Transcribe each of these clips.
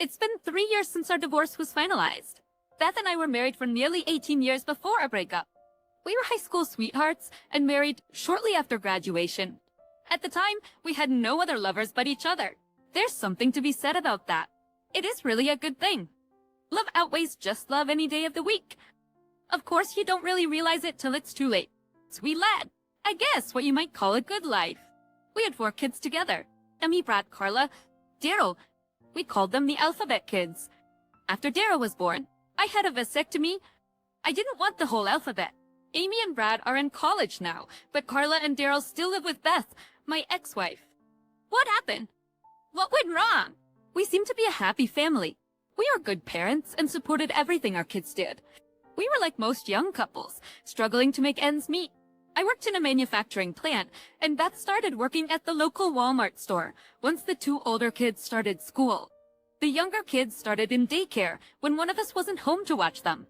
It's been 3 years since our divorce was finalized. Beth and I were married for nearly 18 years before our breakup. We were high school sweethearts and married shortly after graduation. At the time, we had no other lovers but each other. There's something to be said about that. It is really a good thing. Love outweighs just love any day of the week. Of course, you don't really realize it till it's too late. Sweet lad. I guess what you might call a good life. We had 4 kids together. Emmy, Brad, Carla, Daryl. We called them the alphabet kids. After Daryl was born, I had a vasectomy. I didn't want the whole alphabet. Amy and Brad are in college now, but Carla and Daryl still live with Beth, my ex-wife. What happened? What went wrong? We seemed to be a happy family. We were good parents and supported everything our kids did. We were like most young couples, struggling to make ends meet. I worked in a manufacturing plant, and Beth started working at the local Walmart store once the 2 older kids started school. The younger kids started in daycare when one of us wasn't home to watch them.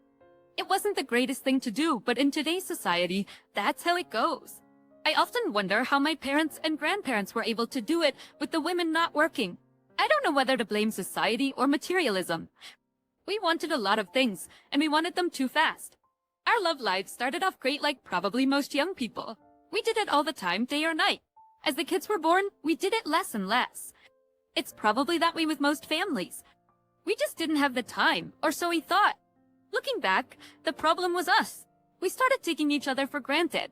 It wasn't the greatest thing to do, but in today's society, that's how it goes. I often wonder how my parents and grandparents were able to do it with the women not working. I don't know whether to blame society or materialism. We wanted a lot of things, and we wanted them too fast. Our love lives started off great like probably most young people. We did it all the time, day or night. As the kids were born, we did it less and less. It's probably that way with most families. We just didn't have the time, or so we thought. Looking back, the problem was us. We started taking each other for granted.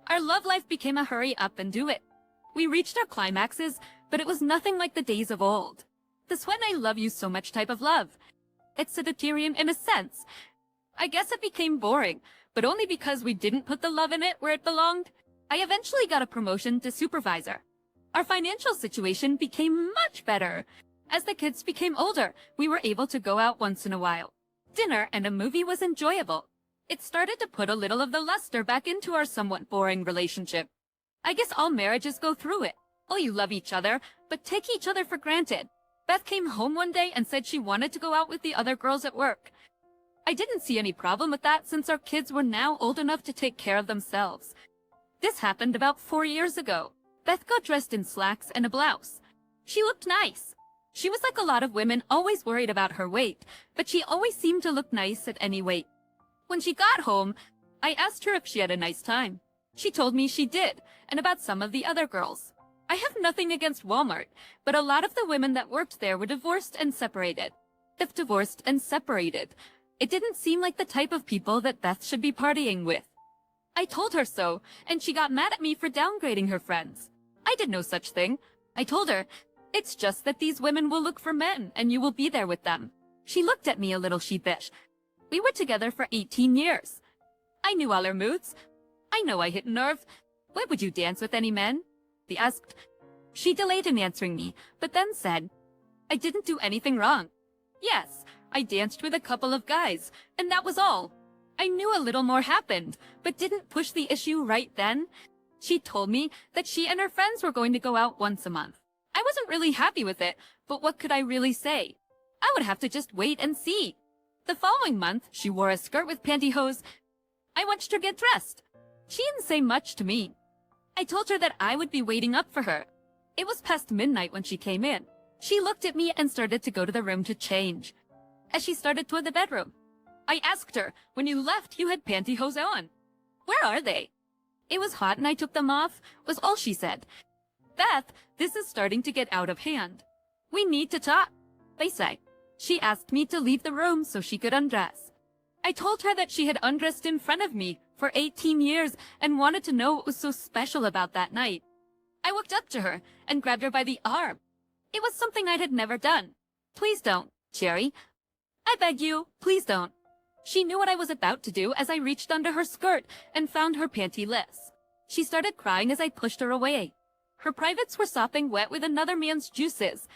Our love life became a hurry up and do it. We reached our climaxes, but it was nothing like the days of old. The sweat I love you so much type of love. It's Sagittarian in a sense. I guess it became boring, but only because we didn't put the love in it where it belonged. I eventually got a promotion to supervisor. Our financial situation became much better. As the kids became older, we were able to go out once in a while. Dinner and a movie was enjoyable. It started to put a little of the luster back into our somewhat boring relationship. I guess all marriages go through it. Oh, you love each other, but take each other for granted. Beth came home one day and said she wanted to go out with the other girls at work. I didn't see any problem with that since our kids were now old enough to take care of themselves. This happened about 4 years ago. Beth got dressed in slacks and a blouse. She looked nice. She was like a lot of women, always worried about her weight, but she always seemed to look nice at any weight. When she got home, I asked her if she had a nice time. She told me she did, and about some of the other girls. I have nothing against Walmart, but a lot of the women that worked there were divorced and separated. If divorced and separated, it didn't seem like the type of people that Beth should be partying with. I told her so, and she got mad at me for downgrading her friends. I did no such thing. I told her, it's just that these women will look for men, and you will be there with them. She looked at me a little sheepish. We were together for 18 years. I knew all her moods. I know I hit a nerve. Why would you dance with any men? He asked. She delayed in answering me, but then said, I didn't do anything wrong. Yes, I danced with a couple of guys, and that was all. I knew a little more happened, but didn't push the issue right then. She told me that she and her friends were going to go out once a month. I wasn't really happy with it, but what could I really say? I would have to just wait and see. The following month, she wore a skirt with pantyhose. I watched her get dressed. She didn't say much to me. I told her that I would be waiting up for her. It was past midnight when she came in. She looked at me and started to go to the room to change. As she started toward the bedroom, I asked her, when you left, you had pantyhose on. Where are they? It was hot and I took them off, was all she said. Beth, this is starting to get out of hand. We need to talk, they say. She asked me to leave the room so she could undress. I told her that she had undressed in front of me for 18 years and wanted to know what was so special about that night. I walked up to her and grabbed her by the arm. It was something I had never done. Please don't, Jerry. I beg you, please don't. She knew what I was about to do as I reached under her skirt and found her pantyless. She started crying as I pushed her away. Her privates were sopping wet with another man's juices.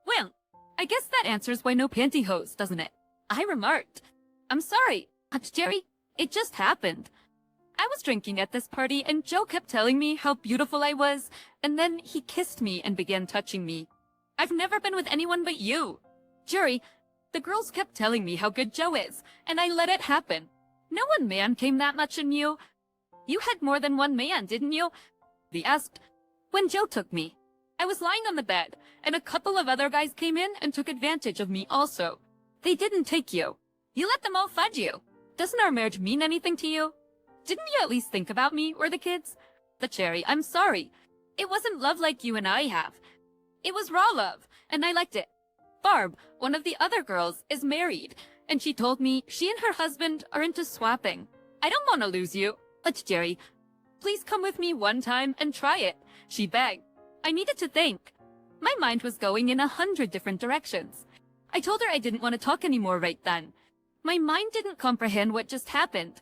Well, I guess that answers why no pantyhose, doesn't it? I remarked. I'm sorry, Aunt Jerry, it just happened. I was drinking at this party and Joe kept telling me how beautiful I was, and then he kissed me and began touching me. I've never been with anyone but you. Jerry, the girls kept telling me how good Joe is, and I let it happen. No one man came that much in you. You had more than one man, didn't you? He asked. When Joe took me. I was lying on the bed, and a couple of other guys came in and took advantage of me also. They didn't take you. You let them all fudge you. Doesn't our marriage mean anything to you? Didn't you at least think about me or the kids? The cherry, I'm sorry. It wasn't love like you and I have. It was raw love, and I liked it. Barb, one of the other girls, is married, and she told me she and her husband are into swapping. I don't want to lose you. But Jerry, please come with me one time and try it, she begged. I needed to think. My mind was going in 100 different directions. I told her I didn't want to talk anymore right then. My mind didn't comprehend what just happened.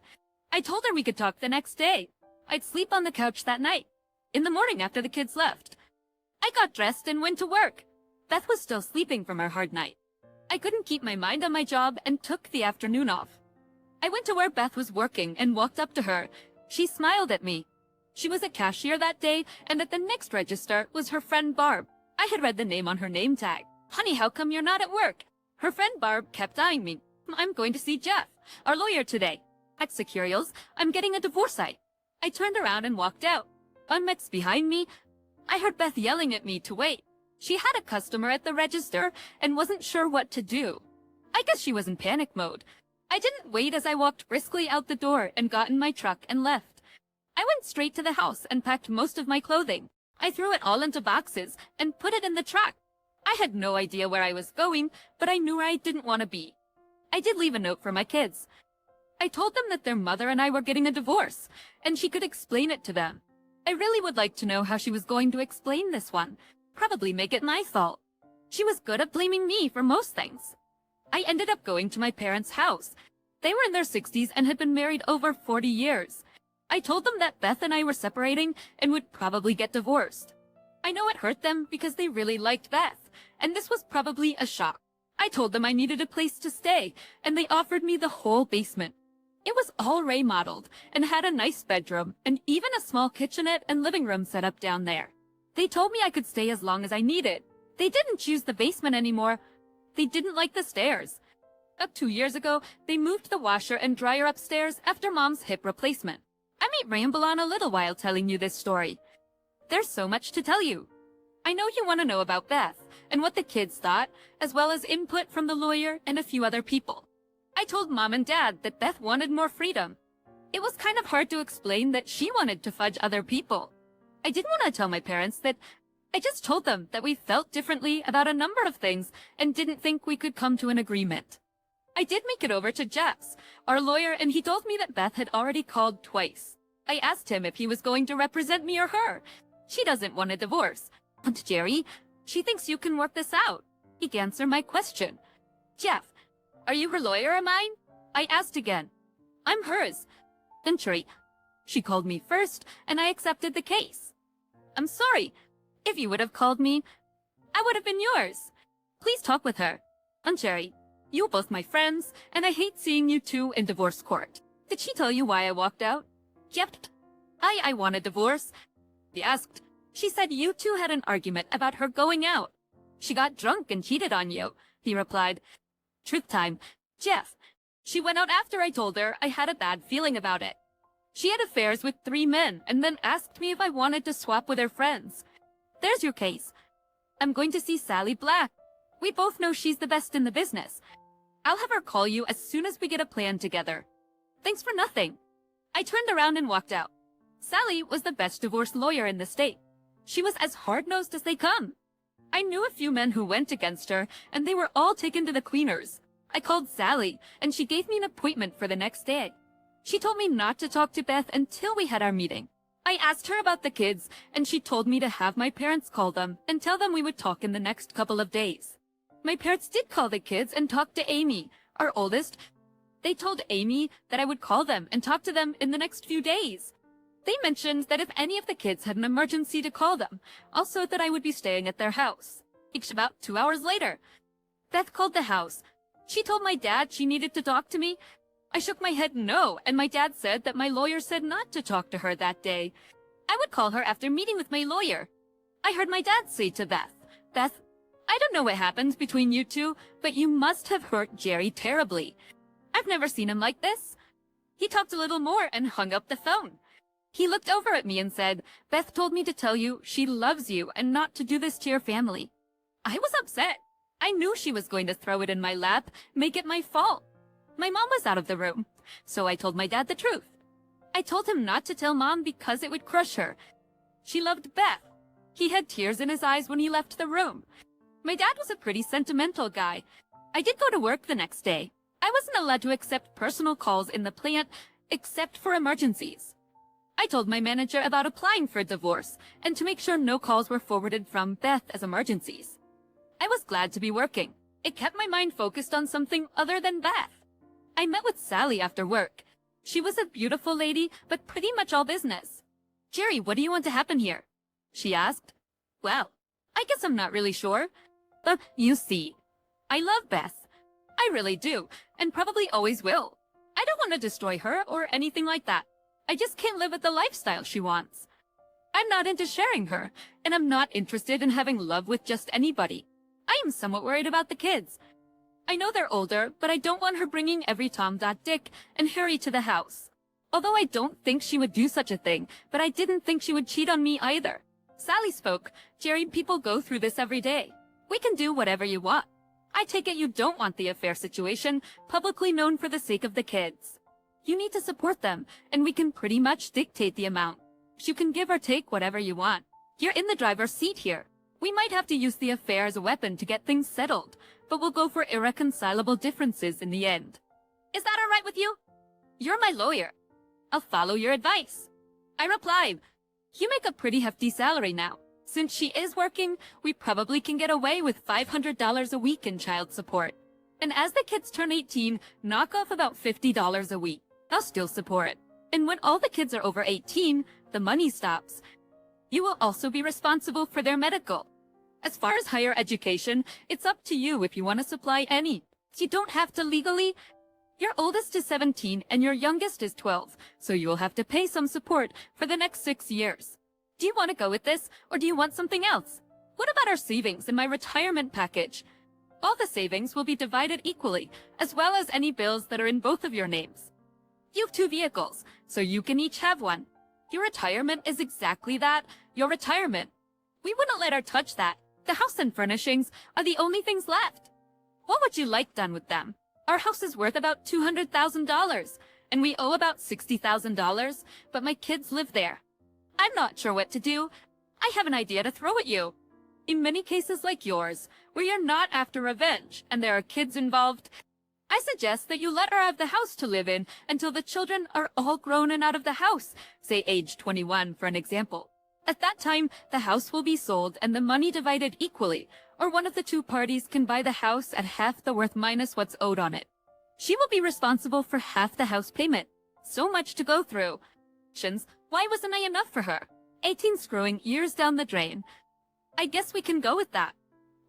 I told her we could talk the next day. I'd sleep on the couch that night, in the morning after the kids left. I got dressed and went to work. Beth was still sleeping from her hard night. I couldn't keep my mind on my job and took the afternoon off. I went to where Beth was working and walked up to her. She smiled at me. She was a cashier that day, and at the next register was her friend Barb. I had read the name on her name tag. Honey, how come you're not at work? Her friend Barb kept eyeing me. I'm going to see Jeff, our lawyer, today. At Securials, I'm getting a divorce. I turned around and walked out. Unmixed behind me, I heard Beth yelling at me to wait. She had a customer at the register and wasn't sure what to do. I guess she was in panic mode. I didn't wait as I walked briskly out the door and got in my truck and left. I went straight to the house and packed most of my clothing. I threw it all into boxes and put it in the truck. I had no idea where I was going, but I knew where I didn't want to be. I did leave a note for my kids. I told them that their mother and I were getting a divorce, and she could explain it to them. I really would like to know how she was going to explain this one. Probably make it my fault. She was good at blaming me for most things. I ended up going to my parents' house. They were in their 60s and had been married over 40 years. I told them that Beth and I were separating and would probably get divorced. I know it hurt them because they really liked Beth, and this was probably a shock. I told them I needed a place to stay, and they offered me the whole basement. It was all remodeled and had a nice bedroom and even a small kitchenette and living room set up down there. They told me I could stay as long as I needed. They didn't choose the basement anymore. They didn't like the stairs. About 2 years ago, they moved the washer and dryer upstairs after Mom's hip replacement. I may ramble on a little while telling you this story. There's so much to tell you. I know you want to know about Beth and what the kids thought, as well as input from the lawyer and a few other people. I told Mom and Dad that Beth wanted more freedom. It was kind of hard to explain that she wanted to fudge other people. I didn't want to tell my parents that. I just told them that we felt differently about a number of things and didn't think we could come to an agreement. I did make it over to Jeff's, our lawyer, and he told me that Beth had already called twice. I asked him if he was going to represent me or her. She doesn't want a divorce. Aunt Jerry, she thinks you can work this out. He answered my question. Jeff, are you her lawyer or mine? I asked again. I'm hers. Then she called me first, and I accepted the case. I'm sorry. If you would have called me, I would have been yours. Please talk with her. Aunt Jerry, you're both my friends, and I hate seeing you two in divorce court. Did she tell you why I walked out? Yep. I want a divorce. He asked. She said you two had an argument about her going out. She got drunk and cheated on you, he replied. Truth time. Jeff. She went out after I told her I had a bad feeling about it. She had affairs with 3 men and then asked me if I wanted to swap with her friends. There's your case. I'm going to see Sally Black. We both know she's the best in the business. I'll have her call you as soon as we get a plan together. Thanks for nothing. I turned around and walked out. Sally was the best divorce lawyer in the state. She was as hard-nosed as they come. I knew a few men who went against her, and they were all taken to the cleaners. I called Sally, and she gave me an appointment for the next day. She told me not to talk to Beth until we had our meeting. I asked her about the kids, and she told me to have my parents call them and tell them we would talk in the next couple of days. My parents did call the kids and talk to Amy, our oldest. They told Amy that I would call them and talk to them in the next few days. They mentioned that if any of the kids had an emergency to call them, also that I would be staying at their house. Each about 2 hours later, Beth called the house. She told my dad she needed to talk to me. I shook my head no, and my dad said that my lawyer said not to talk to her that day. I would call her after meeting with my lawyer. I heard my dad say to Beth, Beth, I don't know what happened between you two, but you must have hurt Jerry terribly. I've never seen him like this. He talked a little more and hung up the phone. He looked over at me and said, "Beth told me to tell you she loves you and not to do this to your family." I was upset. I knew she was going to throw it in my lap, make it my fault. My mom was out of the room, so I told my dad the truth. I told him not to tell Mom because it would crush her. She loved Beth. He had tears in his eyes when he left the room. My dad was a pretty sentimental guy. I did go to work the next day. I wasn't allowed to accept personal calls in the plant, except for emergencies. I told my manager about applying for a divorce, and to make sure no calls were forwarded from Beth as emergencies. I was glad to be working. It kept my mind focused on something other than Beth. I met with Sally after work. She was a beautiful lady, but pretty much all business. "Jerry, what do you want to happen here?" she asked. "Well, I guess I'm not really sure. But you see, I love Beth. I really do, and probably always will. I don't want to destroy her or anything like that. I just can't live with the lifestyle she wants. I'm not into sharing her, and I'm not interested in having love with just anybody. I am somewhat worried about the kids. I know they're older, but I don't want her bringing every Tom, Dick, and Harry to the house. Although I don't think she would do such a thing, but I didn't think she would cheat on me either." Sally spoke. "Jerry, people go through this every day. We can do whatever you want. I take it you don't want the affair situation publicly known for the sake of the kids. You need to support them, and we can pretty much dictate the amount. You can give or take whatever you want. You're in the driver's seat here. We might have to use the affair as a weapon to get things settled, but we'll go for irreconcilable differences in the end. Is that all right with you? You're my lawyer. I'll follow your advice." I replied, "You make a pretty hefty salary now. Since she is working, we probably can get away with $500 a week in child support. And as the kids turn 18, knock off about $50 a week. I'll still support. And when all the kids are over 18, the money stops. You will also be responsible for their medical. As far as higher education, it's up to you if you want to supply any. You don't have to legally. Your oldest is 17 and your youngest is 12, so you will have to pay some support for the next 6 years. Do you want to go with this, or do you want something else? What about our savings and my retirement package? All the savings will be divided equally, as well as any bills that are in both of your names. You have 2 vehicles, so you can each have one. Your retirement is exactly that, your retirement. We wouldn't let her touch that. The house and furnishings are the only things left. What would you like done with them? Our house is worth about $200,000, and we owe about $60,000, but my kids live there. I'm not sure what to do. I have an idea to throw at you. In many cases like yours, where you're not after revenge and there are kids involved, I suggest that you let her have the house to live in until the children are all grown and out of the house, say age 21 for an example. At that time, the house will be sold and the money divided equally, or one of the 2 parties can buy the house at half the worth minus what's owed on it. She will be responsible for half the house payment. So much to go through. Why wasn't I enough for her? 18 screwing years down the drain. I guess we can go with that.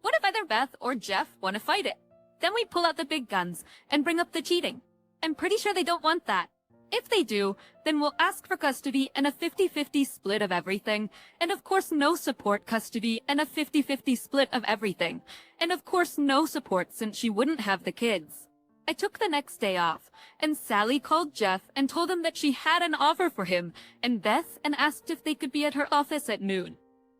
What if either Beth or Jeff want to fight it? Then we pull out the big guns and bring up the cheating. I'm pretty sure they don't want that. If they do, then we'll ask for custody and a 50-50 split of everything. And of course no support custody and a 50-50 split of everything. And of course no support since she wouldn't have the kids. I took the next day off, and Sally called Jeff and told him that she had an offer for him, and Beth and asked if they could be at her office at noon.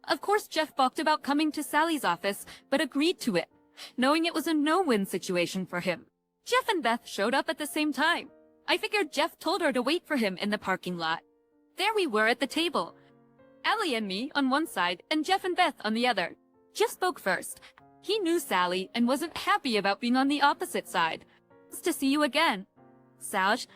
Of course Jeff balked about coming to Sally's office, but agreed to it, knowing it was a no-win situation for him. Jeff and Beth showed up at the same time. I figured Jeff told her to wait for him in the parking lot. There we were at the table. Allie and me on one side, and Jeff and Beth on the other. Jeff spoke first. He knew Sally and wasn't happy about being on the opposite side. It's to see you again. Saj,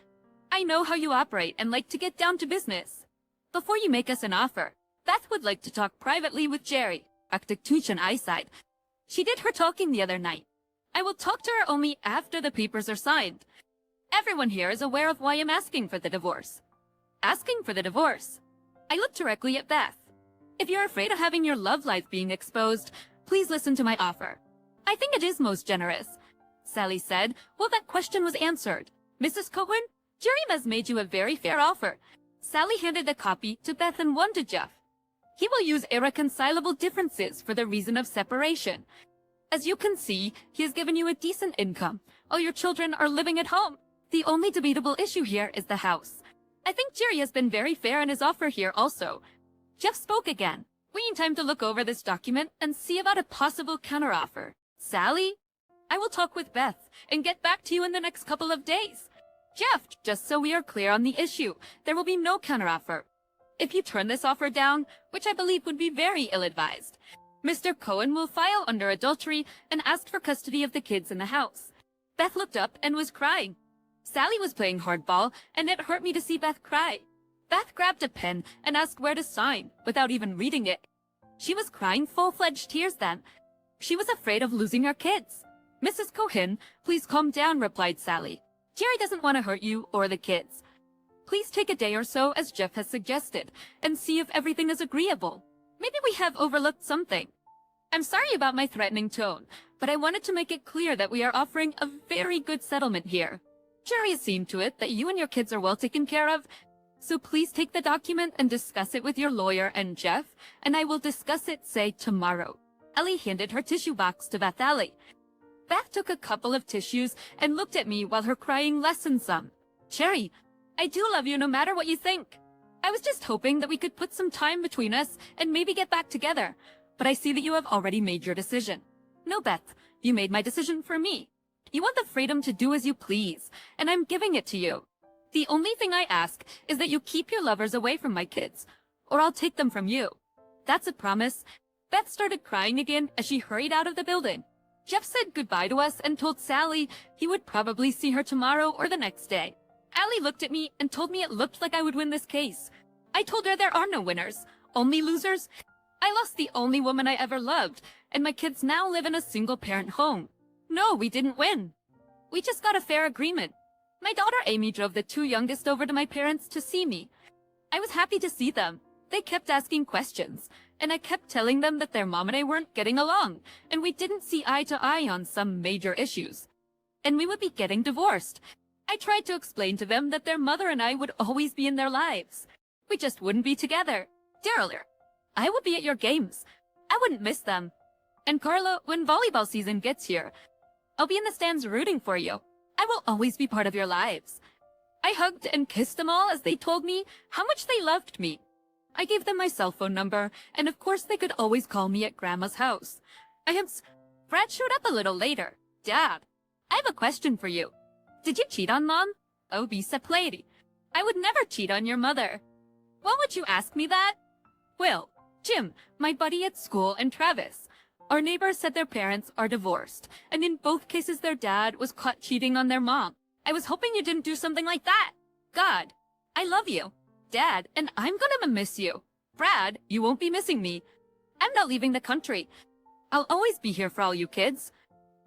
I know how you operate and like to get down to business. Before you make us an offer, Beth would like to talk privately with Jerry, Aktaktuch eyesight. She did her talking the other night. I will talk to her only after the papers are signed. Everyone here is aware of why I'm asking for the divorce. Asking for the divorce. I looked directly at Beth. If you're afraid of having your love life being exposed, please listen to my offer. I think it is most generous. Sally said, well, that question was answered. Mrs. Cohen, Jerry has made you a very fair offer. Sally handed the copy to Beth and one to Jeff. He will use irreconcilable differences for the reason of separation. As you can see, he has given you a decent income. All your children are living at home. The only debatable issue here is the house. I think Jerry has been very fair in his offer here also. Jeff spoke again. We need time to look over this document and see about a possible counteroffer. Sally? I will talk with Beth and get back to you in the next couple of days. Jeff, just so we are clear on the issue, there will be no counteroffer. If you turn this offer down, which I believe would be very ill-advised, Mr. Cohen will file under adultery and ask for custody of the kids in the house. Beth looked up and was crying. Sally was playing hardball, and it hurt me to see Beth cry. Beth grabbed a pen and asked where to sign, without even reading it. She was crying full-fledged tears then. She was afraid of losing her kids. Mrs. Cohen, please calm down, replied Sally. Jerry doesn't want to hurt you or the kids. Please take a day or so, as Jeff has suggested, and see if everything is agreeable. Maybe we have overlooked something. I'm sorry about my threatening tone, but I wanted to make it clear that we are offering a very good settlement here. Jerry has seen to it that you and your kids are well taken care of, so please take the document and discuss it with your lawyer and Jeff, and I will discuss it, say, tomorrow. Ellie handed her tissue box to Beth Ellie. Beth took a couple of tissues and looked at me while her crying lessened some. Jerry, I do love you no matter what you think. I was just hoping that we could put some time between us and maybe get back together, but I see that you have already made your decision. No, Beth, you made my decision for me. You want the freedom to do as you please, and I'm giving it to you. The only thing I ask is that you keep your lovers away from my kids, or I'll take them from you. That's a promise. Beth started crying again as she hurried out of the building. Jeff said goodbye to us and told Sally he would probably see her tomorrow or the next day. Allie looked at me and told me it looked like I would win this case. I told her there are no winners, only losers. I lost the only woman I ever loved, and my kids now live in a single-parent home. No, we didn't win. We just got a fair agreement. My daughter Amy drove the two youngest over to my parents to see me. I was happy to see them. They kept asking questions, and I kept telling them that their mom and I weren't getting along, and we didn't see eye to eye on some major issues. And we would be getting divorced. I tried to explain to them that their mother and I would always be in their lives. We just wouldn't be together. Daryl, I would be at your games. I wouldn't miss them. And Carla, when volleyball season gets here, I'll be in the stands rooting for you. I will always be part of your lives. I hugged and kissed them all as they told me how much they loved me. I gave them my cell phone number, and of course they could always call me at Grandma's house. Brad showed up a little later. Dad, I have a question for you. Did you cheat on Mom? Oh, be separate. I would never cheat on your mother. Why would you ask me that? Well, Jim, my buddy at school, and Travis. Our neighbors said their parents are divorced, and in both cases their dad was caught cheating on their mom. I was hoping you didn't do something like that. God, I love you, Dad, and I'm gonna miss you. Brad, you won't be missing me. I'm not leaving the country. I'll always be here for all you kids.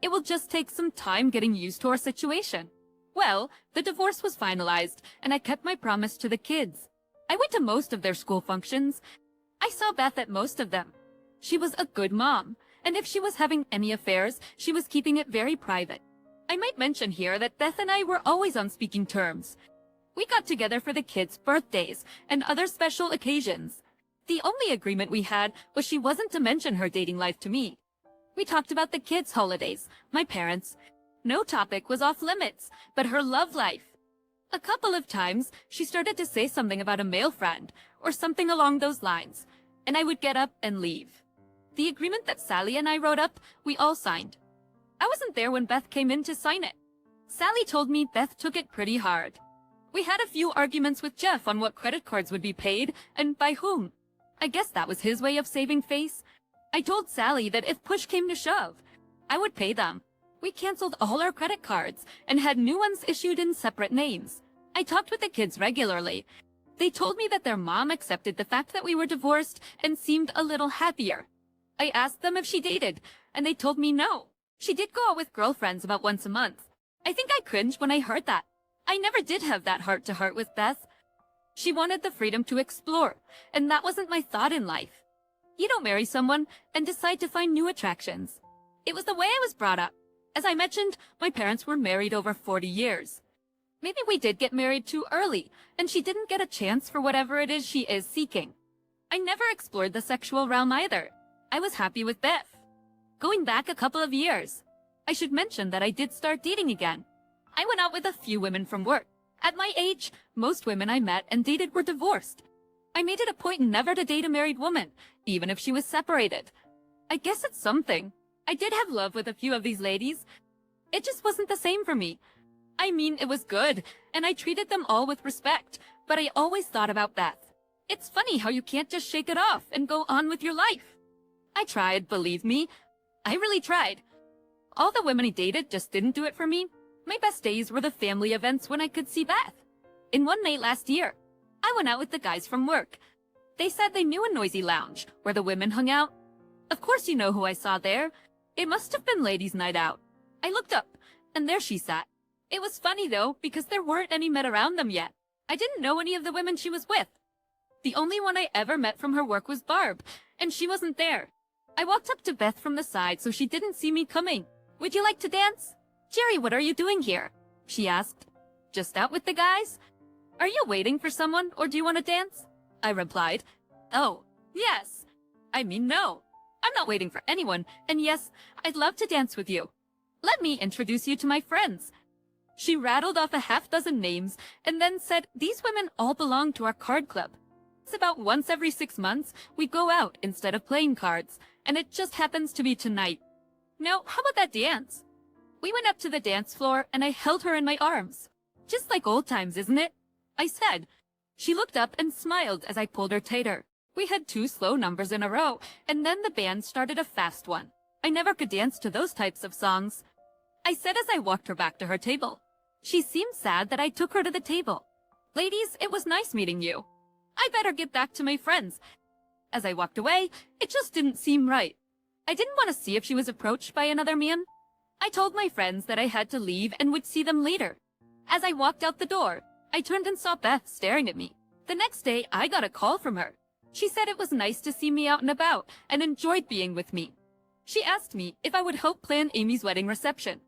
It will just take some time getting used to our situation. Well, the divorce was finalized, and I kept my promise to the kids. I went to most of their school functions. I saw Beth at most of them. She was a good mom, and if she was having any affairs, she was keeping it very private. I might mention here that Beth and I were always on speaking terms. We got together for the kids' birthdays and other special occasions. The only agreement we had was she wasn't to mention her dating life to me. We talked about the kids' holidays, my parents. No topic was off limits, but her love life. A couple of times, she started to say something about a male friend, or something along those lines, and I would get up and leave. The agreement that Sally and I wrote up, we all signed. I wasn't there when Beth came in to sign it. Sally told me Beth took it pretty hard. We had a few arguments with Jeff on what credit cards would be paid, and by whom. I guess that was his way of saving face. I told Sally that if push came to shove, I would pay them. We canceled all our credit cards and had new ones issued in separate names. I talked with the kids regularly. They told me that their mom accepted the fact that we were divorced and seemed a little happier. I asked them if she dated, and they told me no. She did go out with girlfriends about once a month. I think I cringed when I heard that. I never did have that heart-to-heart with Beth. She wanted the freedom to explore, and that wasn't my thought in life. You don't marry someone and decide to find new attractions. It was the way I was brought up. As I mentioned, my parents were married over 40 years. Maybe we did get married too early, and she didn't get a chance for whatever it is she is seeking. I never explored the sexual realm either. I was happy with Beth. Going back a couple of years, I should mention that I did start dating again. I went out with a few women from work. At my age, most women I met and dated were divorced. I made it a point never to date a married woman, even if she was separated. I guess it's something. I did have love with a few of these ladies. It just wasn't the same for me. I mean, it was good, and I treated them all with respect, but I always thought about Beth. It's funny how you can't just shake it off and go on with your life. I tried, believe me. I really tried. All the women I dated just didn't do it for me. My best days were the family events when I could see Beth. In one night last year, I went out with the guys from work. They said they knew a noisy lounge where the women hung out. Of course you know who I saw there. It must have been ladies' night out. I looked up, and there she sat. It was funny though, because there weren't any men around them yet. I didn't know any of the women she was with. The only one I ever met from her work was Barb, and she wasn't there. I walked up to Beth from the side so she didn't see me coming. Would you like to dance? Jerry, what are you doing here? She asked. Just out with the guys? Are you waiting for someone, or do you want to dance? I replied. Oh, yes. I mean, no. I'm not waiting for anyone, and yes, I'd love to dance with you. Let me introduce you to my friends. She rattled off a half-dozen names, and then said these women all belong to our card club. It's about once every 6 months we go out instead of playing cards, and it just happens to be tonight. Now, how about that dance? We went up to the dance floor, and I held her in my arms. Just like old times, isn't it? I said. She looked up and smiled as I pulled her tighter. We had 2 slow numbers in a row, and then the band started a fast one. I never could dance to those types of songs. I said as I walked her back to her table. She seemed sad that I took her to the table. Ladies, it was nice meeting you. I better get back to my friends. As I walked away, it just didn't seem right. I didn't want to see if she was approached by another man. I told my friends that I had to leave and would see them later. As I walked out the door, I turned and saw Beth staring at me. The next day, I got a call from her. She said it was nice to see me out and about and enjoyed being with me. She asked me if I would help plan Amy's wedding reception.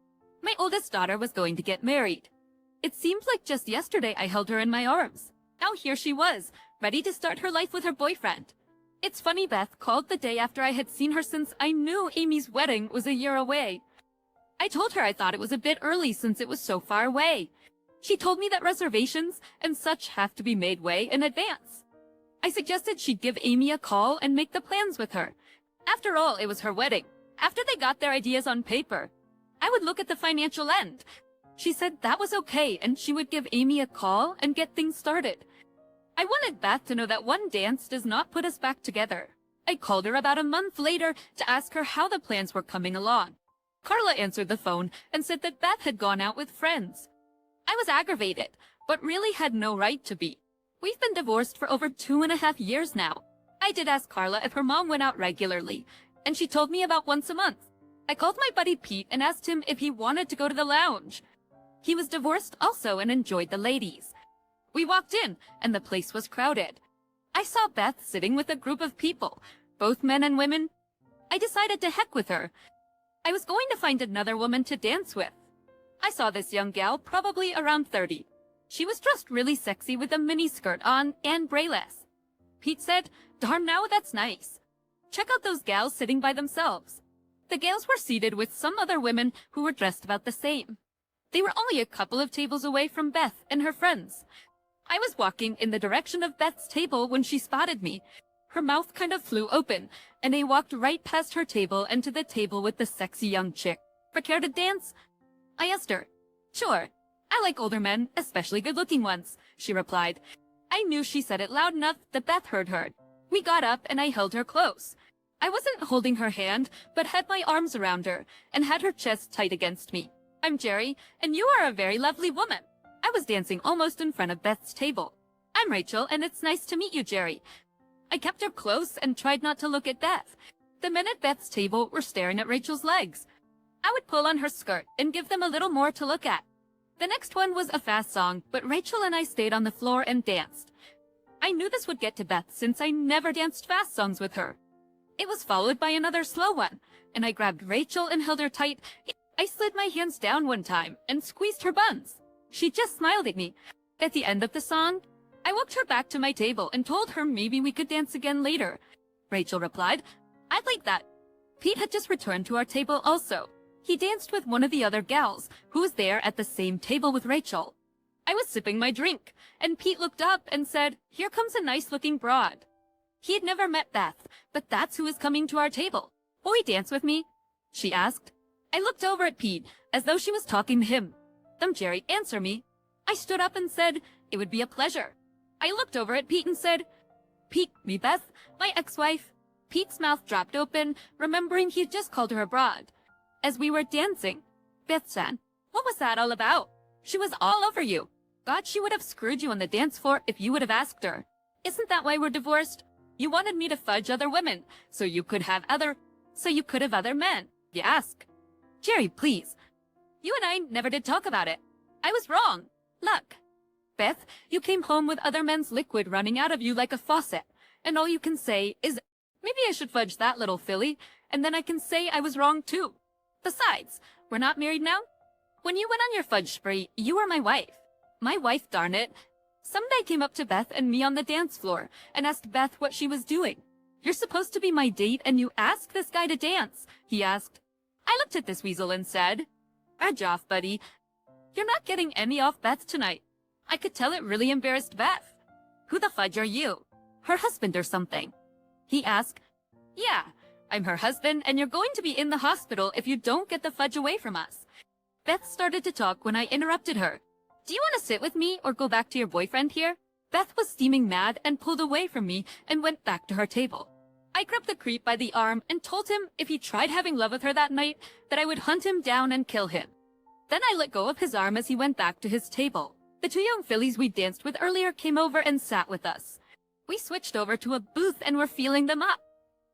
My oldest daughter was going to get married. It seemed like just yesterday I held her in my arms. Now here she was, ready to start her life with her boyfriend. It's funny Beth called the day after I had seen her since I knew Amy's wedding was a year away. I told her I thought it was a bit early since it was so far away. She told me that reservations and such have to be made way in advance. I suggested she'd give Amy a call and make the plans with her. After all, it was her wedding. After they got their ideas on paper, I would look at the financial end. She said that was okay and she would give Amy a call and get things started. I wanted Beth to know that one dance does not put us back together. I called her about a month later to ask her how the plans were coming along. Carla answered the phone and said that Beth had gone out with friends. I was aggravated, but really had no right to be. We've been divorced for over 2.5 years now. I did ask Carla if her mom went out regularly, and she told me about once a month. I called my buddy Pete and asked him if he wanted to go to the lounge. He was divorced also and enjoyed the ladies. We walked in, and the place was crowded. I saw Beth sitting with a group of people, both men and women. I decided to heck with her. I was going to find another woman to dance with. I saw this young gal, probably around 30. She was dressed really sexy with a miniskirt on and brayless. Pete said, "Darn now, that's nice. Check out those gals sitting by themselves." The gals were seated with some other women who were dressed about the same. They were only a couple of tables away from Beth and her friends. I was walking in the direction of Beth's table when she spotted me. Her mouth kind of flew open, and I walked right past her table and to the table with the sexy young chick. "For care to dance?" I asked her. "Sure. I like older men, especially good-looking ones," she replied. I knew she said it loud enough that Beth heard her. We got up and I held her close. I wasn't holding her hand, but had my arms around her and had her chest tight against me. "I'm Jerry, and you are a very lovely woman." I was dancing almost in front of Beth's table. "I'm Rachel, and it's nice to meet you, Jerry." I kept her close and tried not to look at Beth. The men at Beth's table were staring at Rachel's legs. I would pull on her skirt and give them a little more to look at. The next one was a fast song, but Rachel and I stayed on the floor and danced. I knew this would get to Beth since I never danced fast songs with her. It was followed by another slow one, and I grabbed Rachel and held her tight. I slid my hands down one time and squeezed her buns. She just smiled at me. At the end of the song, I walked her back to my table and told her maybe we could dance again later. Rachel replied, "I'd like that." Pete had just returned to our table also. He danced with one of the other gals, who was there at the same table with Rachel. I was sipping my drink, and Pete looked up and said, "Here comes a nice-looking broad." He had never met Beth, but that's who was coming to our table. "Will you dance with me?" she asked. I looked over at Pete, as though she was talking to him. Then Jerry answered me. I stood up and said, "It would be a pleasure." I looked over at Pete and said, "Pete, me Beth, my ex-wife." Pete's mouth dropped open, remembering he had just called her a broad. As we were dancing, Beth said, "What was that all about? She was all over you. God, she would have screwed you on the dance floor if you would have asked her. Isn't that why we're divorced? You wanted me to fudge other women, so you could have other men. You ask." Jerry, please. You and I never did talk about it. I was wrong. Look. Beth, you came home with other men's liquid running out of you like a faucet, and all you can say is, "Maybe I should fudge that little filly," and then I can say I was wrong too. Besides, we're not married now. When you went on your fudge spree, you were my wife. My wife, darn it. Some guy came up to Beth and me on the dance floor and asked Beth what she was doing. "You're supposed to be my date and you asked this guy to dance," he asked. I looked at this weasel and said, "Edge off, buddy. You're not getting any off Beth tonight." I could tell it really embarrassed Beth. "Who the fudge are you? Her husband or something?" He asked. "Yeah, I'm her husband and you're going to be in the hospital if you don't get the fudge away from us." Beth started to talk when I interrupted her. "Do you want to sit with me or go back to your boyfriend here?" Beth was steaming mad and pulled away from me and went back to her table. I grabbed the creep by the arm and told him if he tried having love with her that night, that I would hunt him down and kill him. Then I let go of his arm as he went back to his table. The two young fillies we danced with earlier came over and sat with us. We switched over to a booth and were feeling them up.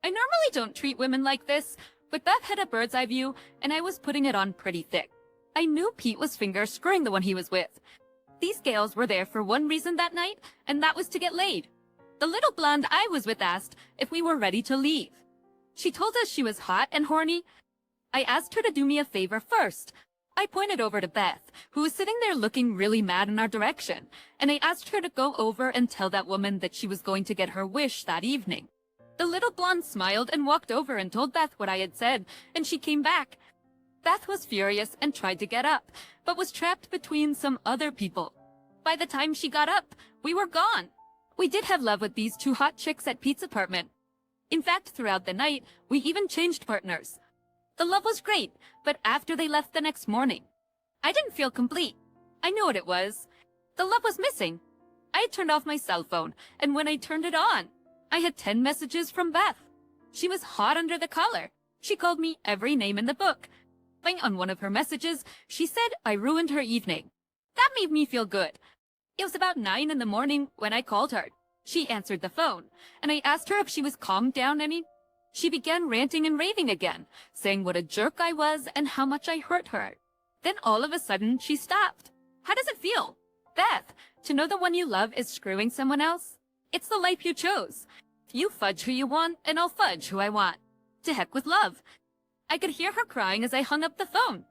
I normally don't treat women like this, but Beth had a bird's eye view and I was putting it on pretty thick. I knew Pete was finger screwing the one he was with. These gals were there for one reason that night, and that was to get laid. The little blonde I was with asked if we were ready to leave. She told us she was hot and horny. I asked her to do me a favor first. I pointed over to Beth, who was sitting there looking really mad in our direction, and I asked her to go over and tell that woman that she was going to get her wish that evening. The little blonde smiled and walked over and told Beth what I had said, and she came back. Beth was furious and tried to get up, but was trapped between some other people. By the time she got up, we were gone. We did have love with these two hot chicks at Pete's apartment. In fact, throughout the night, we even changed partners. The love was great, but after they left the next morning, I didn't feel complete. I knew what it was. The love was missing. I had turned off my cell phone, and when I turned it on, I had 10 messages from Beth. She was hot under the collar. She called me every name in the book. On one of her messages, she said I ruined her evening. That made me feel good. It was about 9 in the morning when I called her. She answered the phone, and I asked her if she was calmed down any. She began ranting and raving again, saying what a jerk I was and how much I hurt her. Then all of a sudden, she stopped. How does it feel? Beth, to know the one you love is screwing someone else? It's the life you chose. You fudge who you want, and I'll fudge who I want. To heck with love. I could hear her crying as I hung up the phone.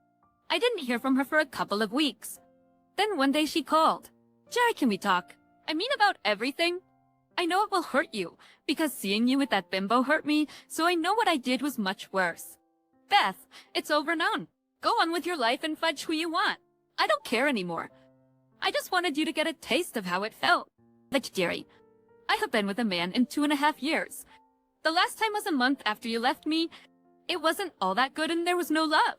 I didn't hear from her for a couple of weeks. Then one day she called. "Jerry, can we talk? I mean about everything. I know it will hurt you, because seeing you with that bimbo hurt me, so I know what I did was much worse. Beth, it's over now. Go on with your life and fudge who you want. I don't care anymore. I just wanted you to get a taste of how it felt." Like Jerry, I have been with a man in 2.5 years. The last time was a month after you left me. It wasn't all that good and there was no love.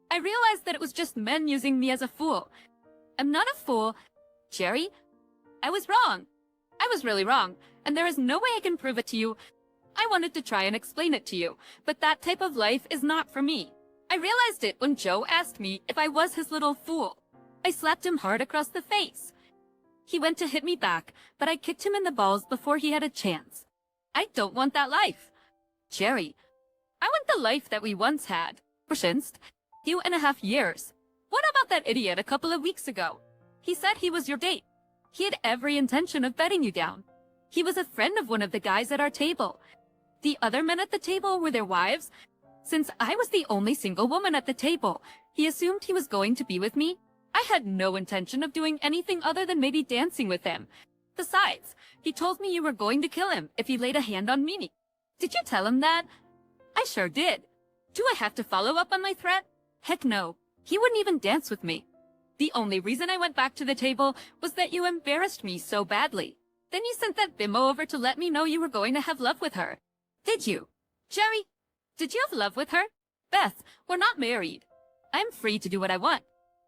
I realized that it was just men using me as a fool. I'm not a fool. Jerry, I was wrong. I was really wrong, and there is no way I can prove it to you. I wanted to try and explain it to you, but that type of life is not for me. I realized it when Joe asked me if I was his little fool. I slapped him hard across the face. He went to hit me back, but I kicked him in the balls before he had a chance. I don't want that life. Jerry, I want the life that we once had. For since 2.5 years. What about that idiot a couple of weeks ago? He said he was your date. He had every intention of betting you down. He was a friend of one of the guys at our table. The other men at the table were their wives. Since I was the only single woman at the table, he assumed he was going to be with me. I had no intention of doing anything other than maybe dancing with him. Besides, he told me you were going to kill him if he laid a hand on me. Did you tell him that? I sure did. Do I have to follow up on my threat? Heck no. He wouldn't even dance with me. The only reason I went back to the table was that you embarrassed me so badly. Then you sent that bimbo over to let me know you were going to have love with her. Did you? Jerry, did you have love with her? Beth, we're not married. I'm free to do what I want.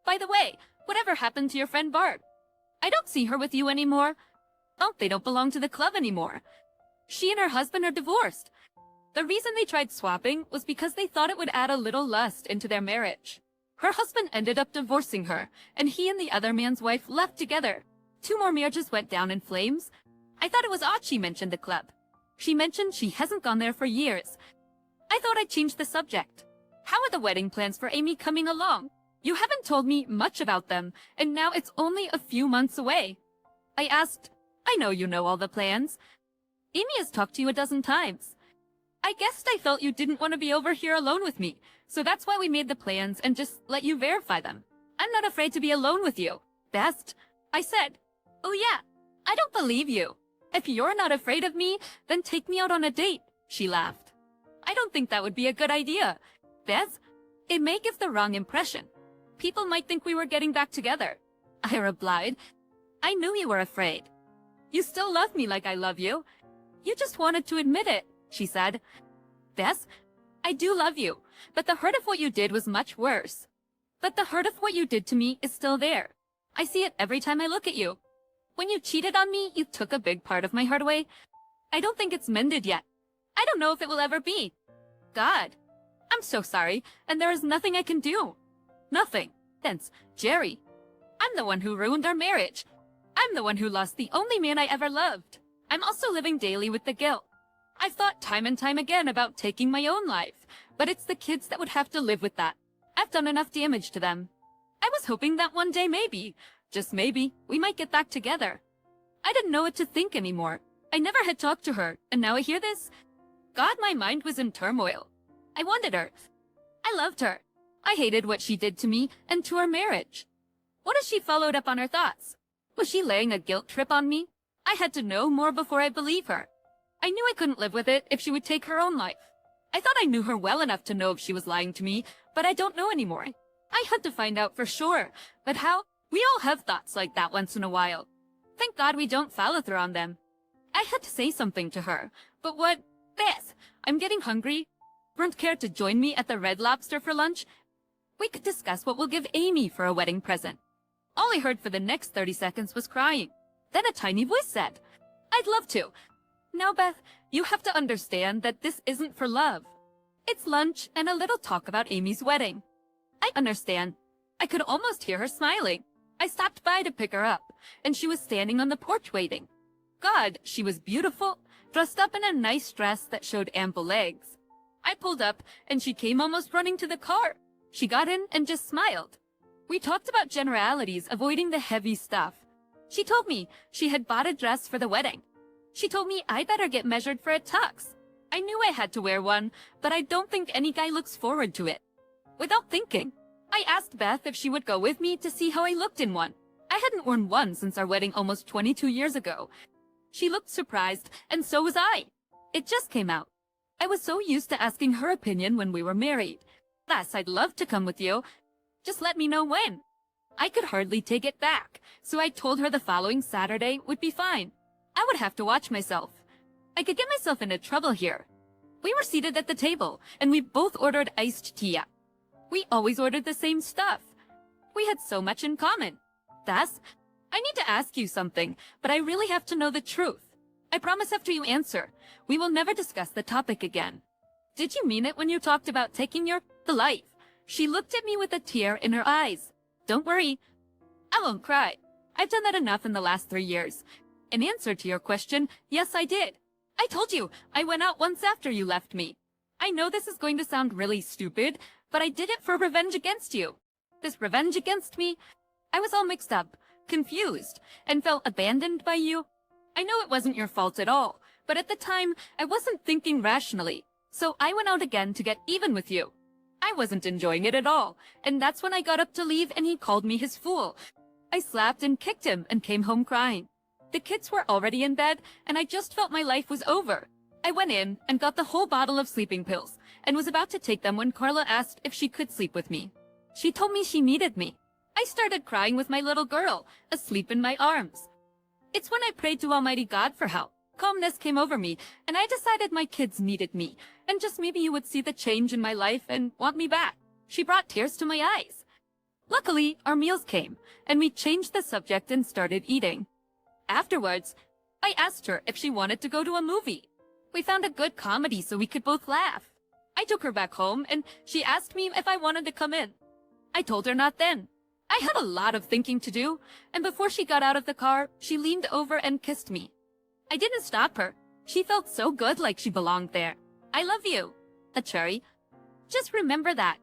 By the way, whatever happened to your friend Barb? I don't see her with you anymore. Oh, they don't belong to the club anymore. She and her husband are divorced. The reason they tried swapping was because they thought it would add a little lust into their marriage. Her husband ended up divorcing her, and he and the other man's wife left together. 2 more marriages went down in flames. I thought it was odd she mentioned the club. She mentioned she hasn't gone there for years. I thought I'd change the subject. How are the wedding plans for Amy coming along? You haven't told me much about them, and now it's only a few months away. I asked, I know you know all the plans. Amy has talked to you a dozen times. I guessed I felt you didn't want to be over here alone with me, so that's why we made the plans and just let you verify them. I'm not afraid to be alone with you. Best, I said. Oh yeah, I don't believe you. If you're not afraid of me, then take me out on a date, she laughed. I don't think that would be a good idea. Beth, it may give the wrong impression. People might think we were getting back together. I replied, I knew you were afraid. You still love me like I love you. You just wanted to admit it, she said. Beth, I do love you, but the hurt of what you did was much worse. But the hurt of what you did to me is still there. I see it every time I look at you. When you cheated on me, you took a big part of my heart away. I don't think it's mended yet. I don't know if it will ever be. God, I'm so sorry, and there is nothing I can do. Nothing. Hence, Jerry. I'm the one who ruined our marriage. I'm the one who lost the only man I ever loved. I'm also living daily with the guilt. I've thought time and time again about taking my own life, but it's the kids that would have to live with that. I've done enough damage to them. I was hoping that one day maybe, just maybe, we might get back together. I didn't know what to think anymore. I never had talked to her, and now I hear this. God, my mind was in turmoil. I wanted her. I loved her. I hated what she did to me and to our marriage. What if she followed up on her thoughts? Was she laying a guilt trip on me? I had to know more before I believe her. I knew I couldn't live with it if she would take her own life. I thought I knew her well enough to know if she was lying to me, but I don't know anymore. I had to find out for sure. But how? We all have thoughts like that once in a while. Thank God we don't follow through on them. I had to say something to her. But what? Beth, I'm getting hungry. Wouldn't care to join me at the Red Lobster for lunch? We could discuss what we'll give Amy for a wedding present. All I heard for the next 30 seconds was crying. Then a tiny voice said, I'd love to. Now, Beth, you have to understand that this isn't for love. It's lunch and a little talk about Amy's wedding. I understand. I could almost hear her smiling. I stopped by to pick her up, and she was standing on the porch waiting. God, she was beautiful, dressed up in a nice dress that showed ample legs. I pulled up, and she came almost running to the car. She got in and just smiled. We talked about generalities, avoiding the heavy stuff. She told me she had bought a dress for the wedding. She told me I better get measured for a tux. I knew I had to wear one, but I don't think any guy looks forward to it. Without thinking, I asked Beth if she would go with me to see how I looked in one. I hadn't worn one since our wedding almost 22 years ago. She looked surprised, and so was I. It just came out. I was so used to asking her opinion when we were married. Thus, I'd love to come with you. Just let me know when. I could hardly take it back, so I told her the following Saturday would be fine. I would have to watch myself. I could get myself into trouble here. We were seated at the table, and we both ordered iced tea. We always ordered the same stuff. We had so much in common. Thus, I need to ask you something, but I really have to know the truth. I promise after you answer, we will never discuss the topic again. Did you mean it when you talked about taking the life? She looked at me with a tear in her eyes. Don't worry. I won't cry. I've done that enough in the last 3 years. In answer to your question, yes, I did. I told you, I went out once after you left me. I know this is going to sound really stupid, but I did it for revenge against you. This revenge against me, I was all mixed up, confused, and felt abandoned by you. I know it wasn't your fault at all, but at the time, I wasn't thinking rationally, so I went out again to get even with you. I wasn't enjoying it at all, and that's when I got up to leave and he called me his fool. I slapped and kicked him and came home crying. The kids were already in bed, and I just felt my life was over. I went in and got the whole bottle of sleeping pills, and was about to take them when Carla asked if she could sleep with me. She told me she needed me. I started crying with my little girl, asleep in my arms. It's when I prayed to Almighty God for help. Calmness came over me, and I decided my kids needed me, and just maybe you would see the change in my life and want me back. She brought tears to my eyes. Luckily, our meals came, and we changed the subject and started eating. Afterwards, I asked her if she wanted to go to a movie. We found a good comedy so we could both laugh. I took her back home, and she asked me if I wanted to come in. I told her not then. I had a lot of thinking to do, and before she got out of the car, she leaned over and kissed me. I didn't stop her. She felt so good, like she belonged there. I love you. A cherry. Just remember that.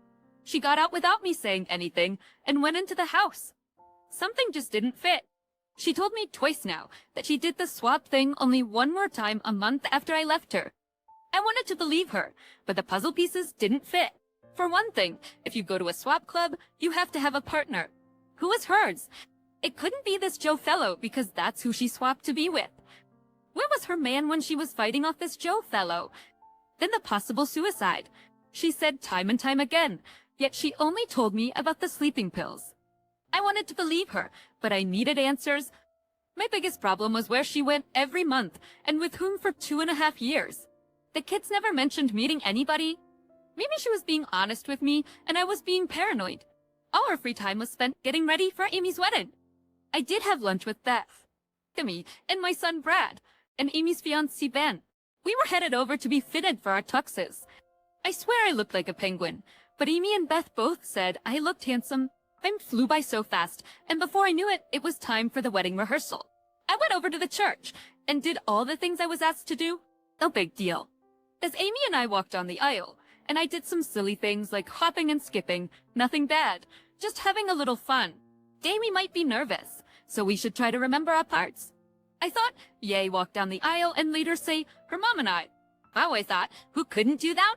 She got out without me saying anything and went into the house. Something just didn't fit. She told me twice now that she did the swap thing only one more time a month after I left her. I wanted to believe her, but the puzzle pieces didn't fit. For one thing, if you go to a swap club, you have to have a partner. Who was hers? It couldn't be this Joe fellow because that's who she swapped to be with. Where was her man when she was fighting off this Joe fellow? Then the possible suicide. She said time and time again, yet she only told me about the sleeping pills. I wanted to believe her, but I needed answers. My biggest problem was where she went every month and with whom for 2.5 years. The kids never mentioned meeting anybody. Maybe she was being honest with me and I was being paranoid. All her free time was spent getting ready for Amy's wedding. I did have lunch with Beth, Timmy, and my son Brad, and Amy's fiancé Ben. We were headed over to be fitted for our tuxes. I swear I looked like a penguin, but Amy and Beth both said I looked handsome. Time flew by so fast, and before I knew it, it was time for the wedding rehearsal. I went over to the church and did all the things I was asked to do. No big deal. As Amy and I walked down the aisle, and I did some silly things like hopping and skipping, nothing bad, just having a little fun. Amy might be nervous, so we should try to remember our parts. I thought, yay, walk down the aisle and later say, her mom and I. Wow, I thought, who couldn't do that?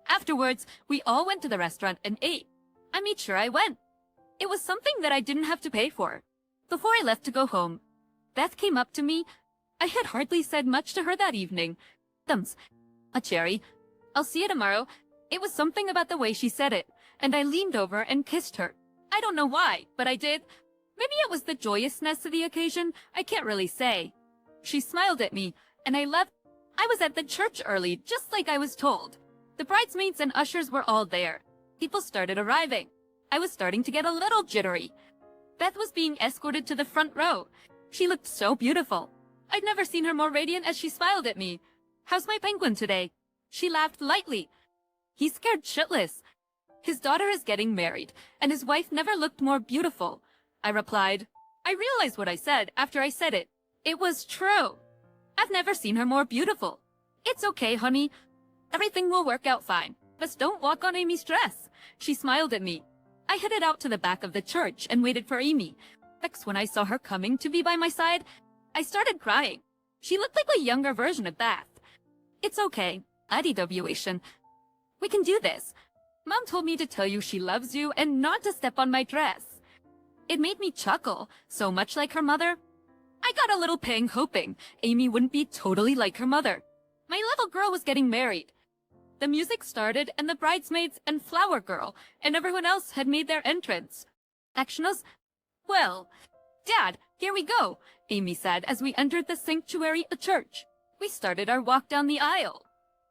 Afterwards, we all went to the restaurant and ate. I made sure I went. It was something that I didn't have to pay for. Before I left to go home, Beth came up to me. I had hardly said much to her that evening. Thumbs. A cherry. I'll see you tomorrow. It was something about the way she said it, and I leaned over and kissed her. I don't know why, but I did. Maybe it was the joyousness of the occasion. I can't really say. She smiled at me, and I left. I was at the church early, just like I was told. The bridesmaids and ushers were all there. People started arriving. I was starting to get a little jittery. Beth was being escorted to the front row. She looked so beautiful. I'd never seen her more radiant as she smiled at me. How's my penguin today? She laughed lightly. He's scared shitless. His daughter is getting married, and his wife never looked more beautiful. I replied. I realized what I said after I said it. It was true. I've never seen her more beautiful. It's okay, honey. Everything will work out fine. Just don't walk on Amy's dress. She smiled at me. I headed out to the back of the church and waited for Amy. Next, when I saw her coming to be by my side, I started crying. She looked like a younger version of Beth. It's okay. Retaliation. We can do this. Mom told me to tell you she loves you and not to step on my dress. It made me chuckle, so much like her mother. I got a little pang hoping Amy wouldn't be totally like her mother. My little girl was getting married. The music started and the bridesmaids and flower girl and everyone else had made their entrance. Actionos? Well, Dad, here we go, Amy said as we entered the sanctuary, a church. We started our walk down the aisle.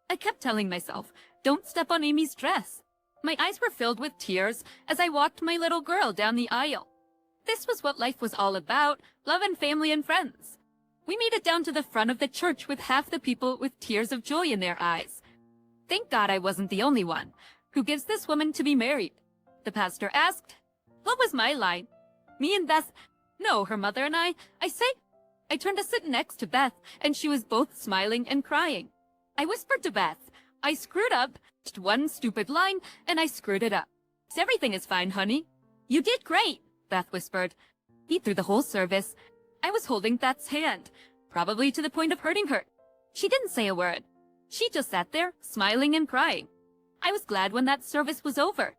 I kept telling myself, don't step on Amy's dress. My eyes were filled with tears as I walked my little girl down the aisle. This was what life was all about, love and family and friends. We made it down to the front of the church with half the people with tears of joy in their eyes. Thank God I wasn't the only one. Who gives this woman to be married? The pastor asked. What was my line? Me and Beth. No, her mother and I say. I turned to sit next to Beth, and she was both smiling and crying. I whispered to Beth, I screwed up, just one stupid line, and I screwed it up. Everything is fine, honey. You did great, Beth whispered. Through the whole service, I was holding Beth's hand, probably to the point of hurting her. She didn't say a word. She just sat there, smiling and crying. I was glad when that service was over.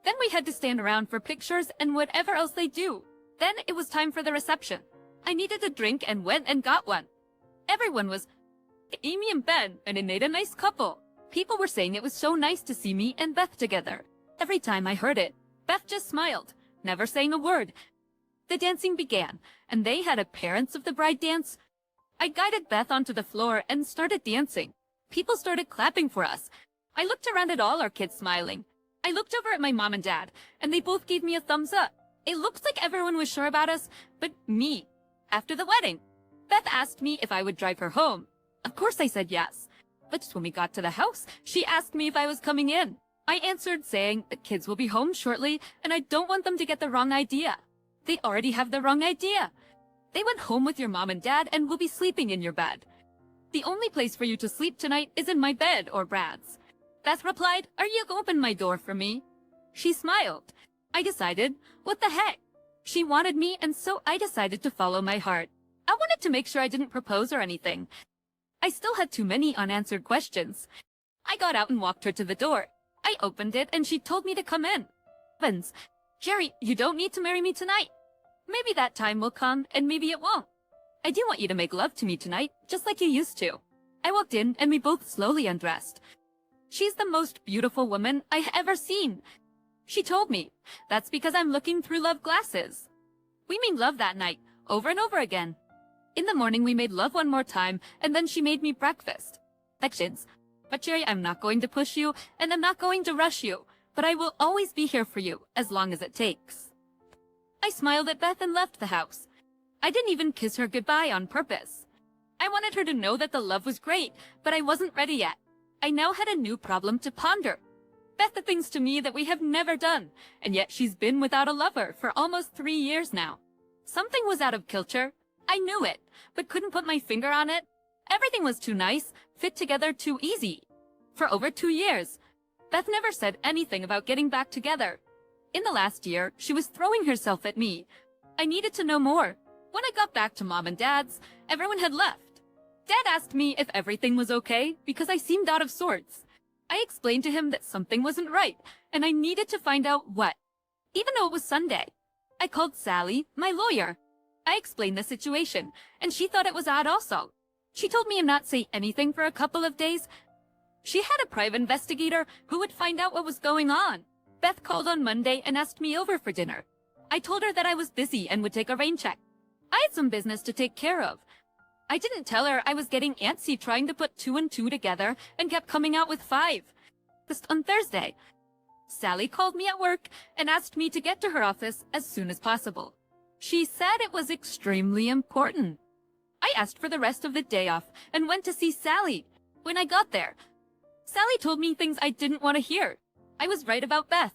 Then we had to stand around for pictures and whatever else they do. Then it was time for the reception. I needed a drink and went and got one. Everyone was Amy and Ben, and it made a nice couple. People were saying it was so nice to see me and Beth together. Every time I heard it, Beth just smiled. never saying a word. The dancing began, and they had a parents of the bride dance. I guided Beth onto the floor and started dancing. People started clapping for us. I looked around at all our kids smiling. I looked over at my mom and dad, and they both gave me a thumbs up. It looked like everyone was sure about us, but me. After the wedding, Beth asked me if I would drive her home. Of course I said yes. But when we got to the house, she asked me if I was coming in. I answered saying the kids will be home shortly, and I don't want them to get the wrong idea. They already have the wrong idea. They went home with your mom and dad and will be sleeping in your bed. The only place for you to sleep tonight is in my bed or Brad's. Beth replied, "Are you gonna open my door for me?" She smiled. I decided, what the heck? She wanted me, and so I decided to follow my heart. I wanted to make sure I didn't propose or anything. I still had too many unanswered questions. I got out and walked her to the door. I opened it, and she told me to come in. Vince, Jerry, you don't need to marry me tonight. Maybe that time will come, and maybe it won't. I do want you to make love to me tonight, just like you used to. I walked in, and we both slowly undressed. She's the most beautiful woman I've ever seen. She told me, that's because I'm looking through love glasses. We made love that night, over and over again. In the morning, we made love one more time, and then she made me breakfast. Sections. But Jerry, I'm not going to push you, and I'm not going to rush you, but I will always be here for you, as long as it takes. I smiled at Beth and left the house. I didn't even kiss her goodbye on purpose. I wanted her to know that the love was great, but I wasn't ready yet. I now had a new problem to ponder. Beth did things to me that we have never done, and yet she's been without a lover for almost 3 years now. Something was out of kilter. I knew it, but couldn't put my finger on it. Everything was too nice, fit together too easy. For over 2 years, Beth never said anything about getting back together. In the last year, she was throwing herself at me. I needed to know more. When I got back to Mom and Dad's, everyone had left. Dad asked me if everything was okay because I seemed out of sorts. I explained to him that something wasn't right, and I needed to find out what. Even though it was Sunday, I called Sally, my lawyer. I explained the situation, and she thought it was odd also. She told me to not say anything for a couple of days. She had a private investigator who would find out what was going on. Beth called on Monday and asked me over for dinner. I told her that I was busy and would take a rain check. I had some business to take care of. I didn't tell her I was getting antsy trying to put 2 and 2 together and kept coming out with 5. Just on Thursday, Sally called me at work and asked me to get to her office as soon as possible. She said it was extremely important. I asked for the rest of the day off and went to see Sally. When I got there, Sally told me things I didn't want to hear. I was right about Beth.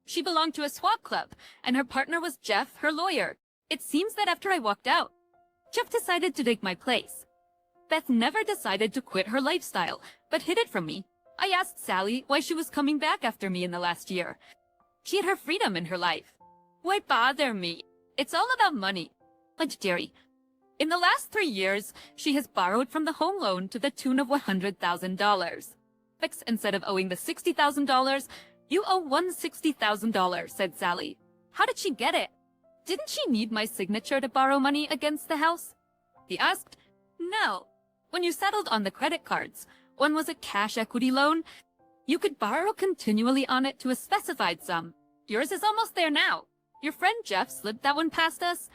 She belonged to a swap club, and her partner was Jeff, her lawyer. It seems that after I walked out, Jeff decided to take my place. Beth never decided to quit her lifestyle, but hid it from me. I asked Sally why she was coming back after me in the last year. She had her freedom in her life. Why bother me? It's all about money. But Jerry, in the last 3 years, she has borrowed from the home loan to the tune of $100,000. Fix, instead of owing the $60,000, you owe $160,000, said Sally. How did she get it? Didn't she need my signature to borrow money against the house? He asked. No. When you settled on the credit cards, one was a cash equity loan. You could borrow continually on it to a specified sum. Yours is almost there now. Your friend Jeff slipped that one past us.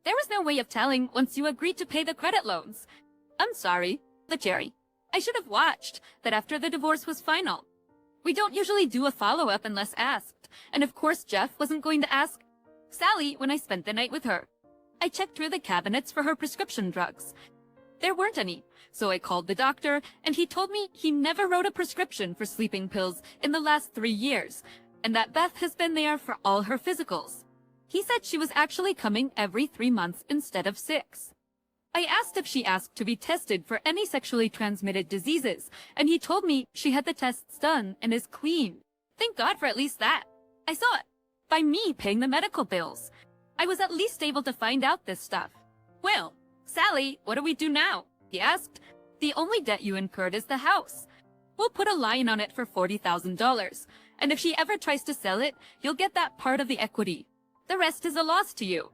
There was no way of telling once you agreed to pay the credit loans. I'm sorry, but Jerry, I should have watched that after the divorce was final. We don't usually do a follow-up unless asked, and of course Jeff wasn't going to ask Sally when I spent the night with her. I checked through the cabinets for her prescription drugs. There weren't any, so I called the doctor, and he told me he never wrote a prescription for sleeping pills in the last 3 years, and that Beth has been there for all her physicals. He said she was actually coming every 3 months instead of 6. I asked if she asked to be tested for any sexually transmitted diseases, and he told me she had the tests done and is clean. Thank God for at least that. I saw it. By me paying the medical bills, I was at least able to find out this stuff. Well, Sally, what do we do now? He asked. The only debt you incurred is the house. We'll put a line on it for $40,000, and if she ever tries to sell it, you'll get that part of the equity. The rest is a loss to you.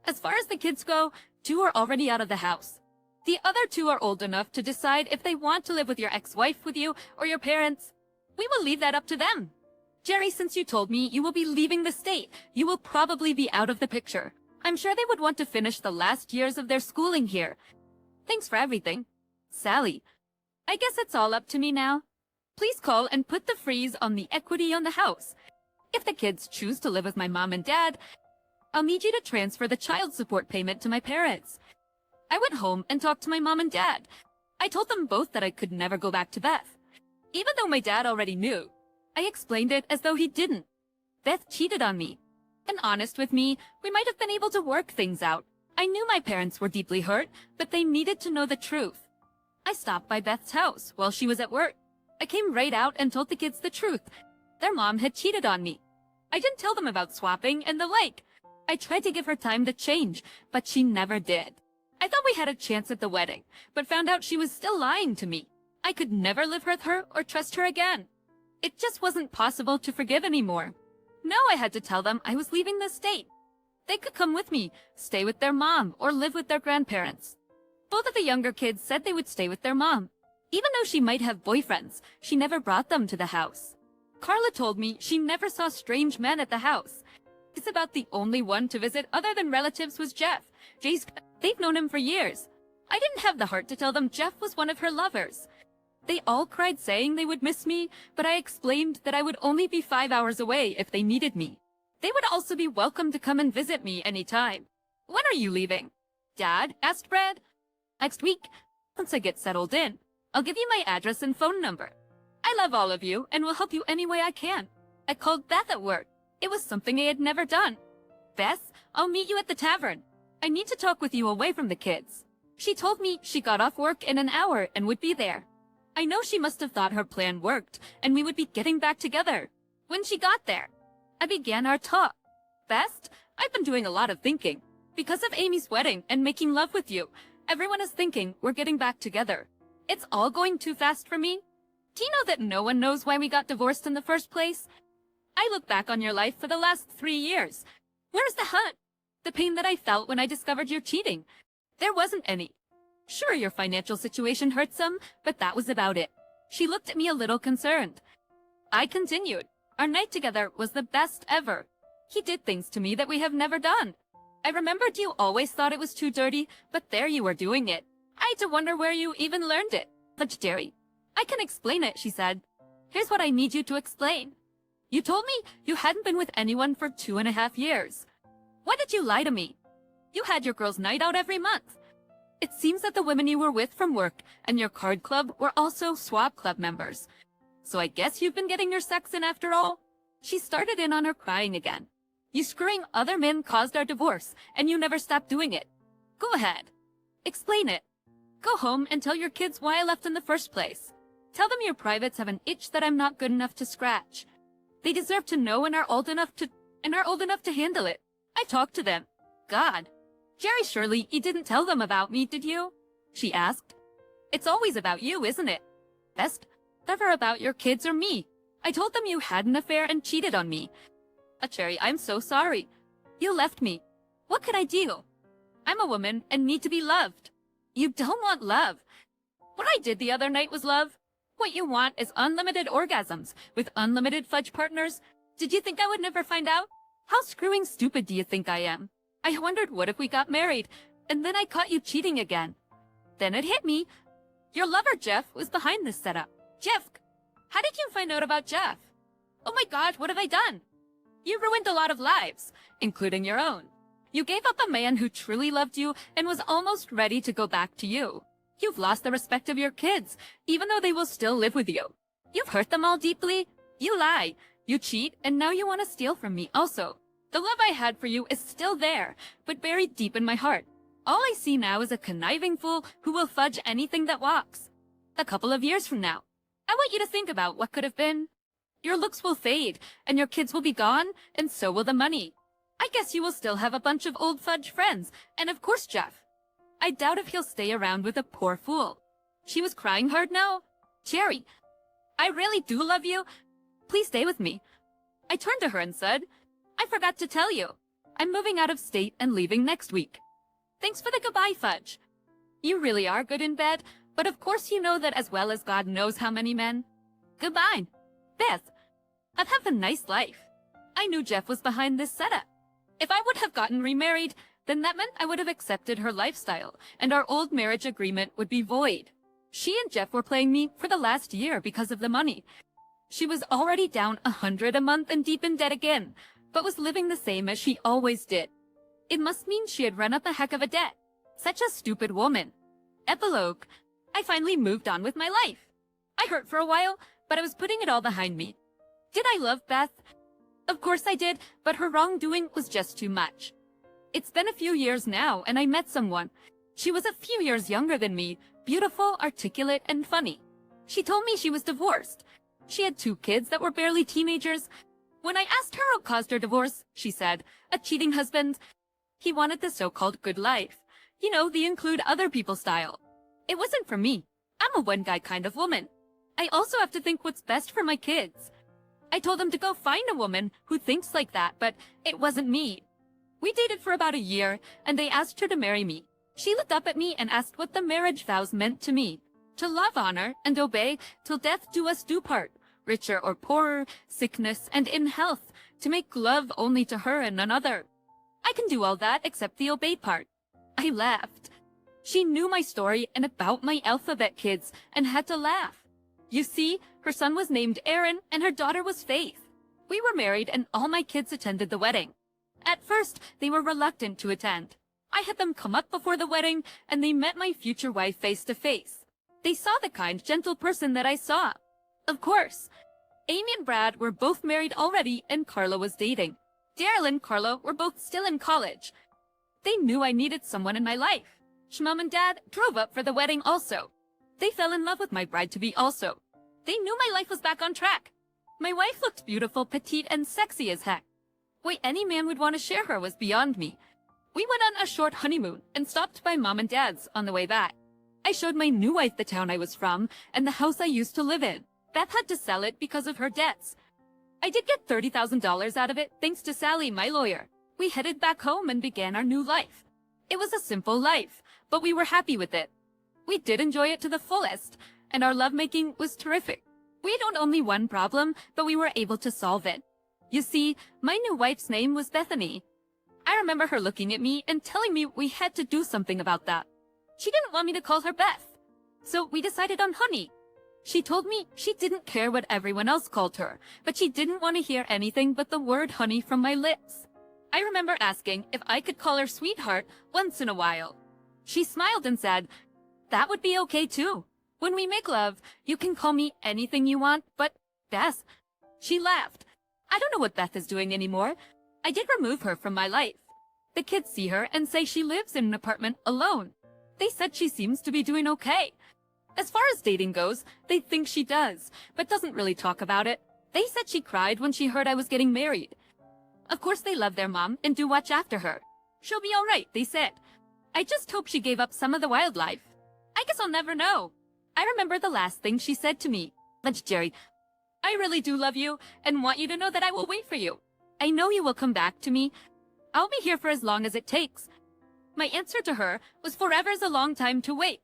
As far as the kids go, 2 are already out of the house. The other 2 are old enough to decide if they want to live with your ex-wife with you or your parents. We will leave that up to them. Jerry, since you told me you will be leaving the state, you will probably be out of the picture. I'm sure they would want to finish the last years of their schooling here. Thanks for everything. Sally. I guess it's all up to me now. Please call and put the freeze on the equity on the house. If the kids choose to live with my mom and dad, I'll need you to transfer the child support payment to my parents. I went home and talked to my mom and dad. I told them both that I could never go back to Beth. Even though my dad already knew, I explained it as though he didn't. Beth cheated on me. And honest with me, we might have been able to work things out. I knew my parents were deeply hurt, but they needed to know the truth. I stopped by Beth's house while she was at work. I came right out and told the kids the truth. Their mom had cheated on me. I didn't tell them about swapping and the like. I tried to give her time to change, but she never did. I thought we had a chance at the wedding, but found out she was still lying to me. I could never live with her or trust her again. It just wasn't possible to forgive anymore. Now I had to tell them I was leaving the state. They could come with me, stay with their mom, or live with their grandparents. Both of the younger kids said they would stay with their mom. Even though she might have boyfriends, she never brought them to the house. Carla told me she never saw strange men at the house. It's about the only one to visit other than relatives was Jeff. They've known him for years. I didn't have the heart to tell them Jeff was one of her lovers. They all cried saying they would miss me, but I explained that I would only be 5 hours away if they needed me. They would also be welcome to come and visit me anytime. When are you leaving? Dad, asked Brad. Next week, once I get settled in. I'll give you my address and phone number. I love all of you and will help you any way I can. I called Beth at work. It was something I had never done. Beth, I'll meet you at the tavern. I need to talk with you away from the kids. She told me she got off work in an hour and would be there. I know she must have thought her plan worked and we would be getting back together. When she got there, I began our talk. Beth, I've been doing a lot of thinking. Because of Amy's wedding and making love with you, everyone is thinking we're getting back together. It's all going too fast for me. Do you know that no one knows why we got divorced in the first place? I look back on your life for the last 3 years. Where's the hurt? The pain that I felt when I discovered your cheating? There wasn't any. Sure, your financial situation hurt some, but that was about it. She looked at me a little concerned. I continued. Our night together was the best ever. He did things to me that we have never done. I remembered you always thought it was too dirty, but there you were doing it. I had to wonder where you even learned it. Legendary. I can explain it, she said. Here's what I need you to explain. You told me you hadn't been with anyone for 2.5 years. Why did you lie to me? You had your girls' night out every month. It seems that the women you were with from work and your card club were also swap club members. So I guess you've been getting your sex in after all? She started in on her crying again. You screwing other men caused our divorce, and you never stopped doing it. Go ahead. Explain it. Go home and tell your kids why I left in the first place. Tell them your privates have an itch that I'm not good enough to scratch. They deserve to know and are old enough to handle it. I talked to them. God. Jerry, surely you didn't tell them about me, did you? She asked. It's always about you, isn't it? Best, never about your kids or me. I told them you had an affair and cheated on me. Cherry, I'm so sorry. You left me. What could I do? I'm a woman and need to be loved. You don't want love. What I did the other night was love. What you want is unlimited orgasms with unlimited fudge partners. Did you think I would never find out? How screwing stupid do you think I am? I wondered what if we got married, and then I caught you cheating again. Then it hit me. Your lover, Jeff, was behind this setup. Jeff, how did you find out about Jeff? Oh my God, what have I done? You ruined a lot of lives, including your own. You gave up a man who truly loved you and was almost ready to go back to you. You've lost the respect of your kids, even though they will still live with you. You've hurt them all deeply. You lie. You cheat, and now you want to steal from me also. The love I had for you is still there, but buried deep in my heart. All I see now is a conniving fool who will fudge anything that walks. A couple of years from now, I want you to think about what could have been. Your looks will fade, and your kids will be gone, and so will the money. I guess you will still have a bunch of old fudge friends, and of course Jeff. I doubt if he'll stay around with a poor fool. She was crying hard now. Jerry, I really do love you. Please stay with me. I turned to her and said, I forgot to tell you. I'm moving out of state and leaving next week. Thanks for the goodbye, Fudge. You really are good in bed, but of course you know that as well as God knows how many men. Goodbye. Beth. I'd have a nice life. I knew Jeff was behind this setup. If I would have gotten remarried, then that meant I would have accepted her lifestyle, and our old marriage agreement would be void. She and Jeff were playing me for the last year because of the money. She was already down $100 a month and deep in debt again, but was living the same as she always did. It must mean she had run up a heck of a debt. Such a stupid woman. Epilogue. I finally moved on with my life. I hurt for a while, but I was putting it all behind me. Did I love Beth? Of course I did, but her wrongdoing was just too much. It's been a few years now, and I met someone. She was a few years younger than me, beautiful, articulate, and funny. She told me she was divorced. She had 2 kids that were barely teenagers. When I asked her what caused her divorce, she said, a cheating husband. He wanted the so-called good life. You know, the include other people style. It wasn't for me. I'm a one-guy kind of woman. I also have to think what's best for my kids. I told him to go find a woman who thinks like that, but it wasn't me. We dated for about a year, and they asked her to marry me. She looked up at me and asked what the marriage vows meant to me. To love, honor, and obey, till death do us do part, richer or poorer, sickness, and in health, to make love only to her and none other. I can do all that except the obey part. I laughed. She knew my story and about my alphabet kids, and had to laugh. You see, her son was named Aaron, and her daughter was Faith. We were married, and all my kids attended the wedding. At first, they were reluctant to attend. I had them come up before the wedding, and they met my future wife face to face. They saw the kind, gentle person that I saw. Of course. Amy and Brad were both married already, and Carla was dating. Daryl and Carla were both still in college. They knew I needed someone in my life. Mom and Dad drove up for the wedding also. They fell in love with my bride-to-be also. They knew my life was back on track. My wife looked beautiful, petite, and sexy as heck. Why any man would want to share her was beyond me. We went on a short honeymoon and stopped by Mom and Dad's on the way back. I showed my new wife the town I was from and the house I used to live in. Beth had to sell it because of her debts. I did get $30,000 out of it thanks to Sally, my lawyer. We headed back home and began our new life. It was a simple life, but we were happy with it. We did enjoy it to the fullest, and our lovemaking was terrific. We had only one problem, but we were able to solve it. You see, my new wife's name was Bethany. I remember her looking at me and telling me we had to do something about that. She didn't want me to call her Beth, so we decided on Honey. She told me she didn't care what everyone else called her, but she didn't want to hear anything but the word honey from my lips. I remember asking if I could call her sweetheart once in a while. She smiled and said, that would be okay too. When we make love, you can call me anything you want, but Beth. She laughed. I don't know what Beth is doing anymore. I did remove her from my life. The kids see her and say she lives in an apartment alone. They said she seems to be doing okay. As far as dating goes, they think she does, but doesn't really talk about it. They said she cried when she heard I was getting married. Of course they love their mom and do watch after her. She'll be all right, they said. I just hope she gave up some of the wildlife. I guess I'll never know. I remember the last thing she said to me. But Jerry, I really do love you and want you to know that I will wait for you. I know you will come back to me. I'll be here for as long as it takes. My answer to her was forever's a long time to wait.